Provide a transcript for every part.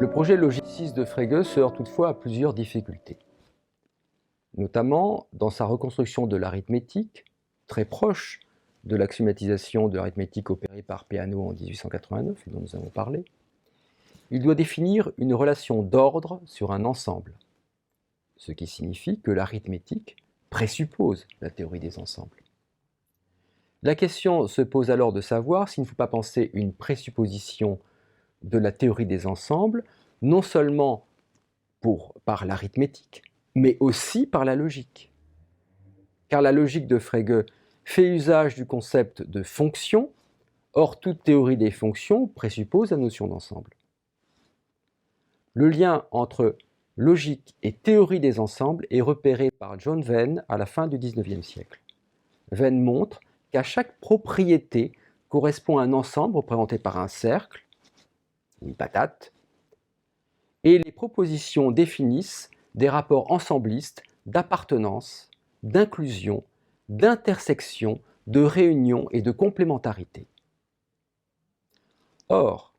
Le projet logiciste de Frege se heurte toutefois à plusieurs difficultés, notamment dans sa reconstruction de l'arithmétique, très proche de l'axiomatisation de l'arithmétique opérée par Peano en 1889, et dont nous avons parlé. Il doit définir une relation d'ordre sur un ensemble, ce qui signifie que l'arithmétique présuppose la théorie des ensembles. La question se pose alors de savoir s'il ne faut pas penser une présupposition de la théorie des ensembles, non seulement par l'arithmétique, mais aussi par la logique. Car la logique de Frege fait usage du concept de fonction, or toute théorie des fonctions présuppose la notion d'ensemble. Le lien entre logique et théorie des ensembles est repéré par John Venn à la fin du XIXe siècle. Venn montre qu'à chaque propriété correspond un ensemble représenté par un cercle, une patate, et les propositions définissent des rapports ensemblistes d'appartenance, d'inclusion, d'intersection, de réunion et de complémentarité. Or,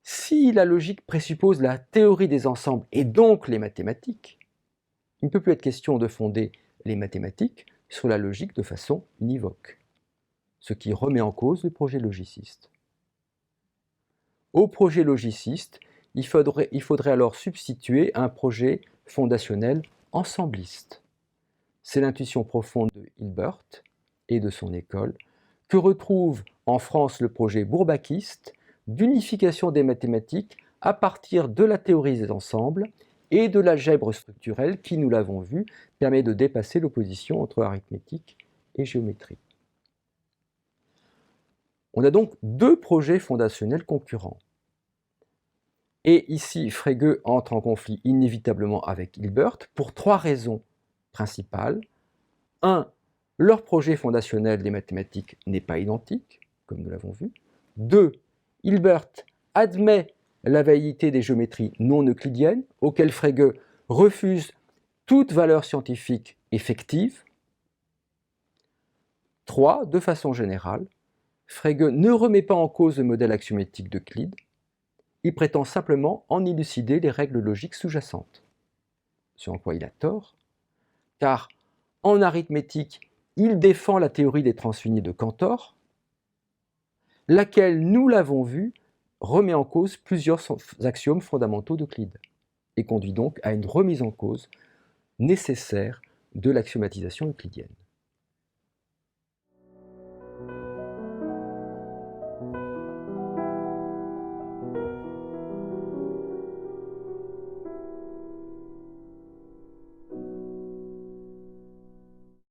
si la logique présuppose la théorie des ensembles et donc les mathématiques, il ne peut plus être question de fonder les mathématiques sur la logique de façon univoque, ce qui remet en cause le projet logiciste. Au projet logiciste, il faudrait alors substituer un projet fondationnel ensembliste. C'est l'intuition profonde de Hilbert et de son école, que retrouve en France le projet bourbakiste d'unification des mathématiques à partir de la théorie des ensembles et de l'algèbre structurelle qui, nous l'avons vu, permet de dépasser l'opposition entre arithmétique et géométrie. On a donc deux projets fondationnels concurrents. Et ici, Frege entre en conflit inévitablement avec Hilbert pour trois raisons principales. 1. Leur projet fondationnel des mathématiques n'est pas identique, comme nous l'avons vu. 2. Hilbert admet la validité des géométries non euclidiennes, auxquelles Frege refuse toute valeur scientifique effective. 3. De façon générale, Frege ne remet pas en cause le modèle axiomatique d'Euclide, il prétend simplement en élucider les règles logiques sous-jacentes. Ce en quoi il a tort, car en arithmétique, il défend la théorie des transfinis de Cantor, laquelle, nous l'avons vu, remet en cause plusieurs axiomes fondamentaux d'Euclide et conduit donc à une remise en cause nécessaire de l'axiomatisation euclidienne.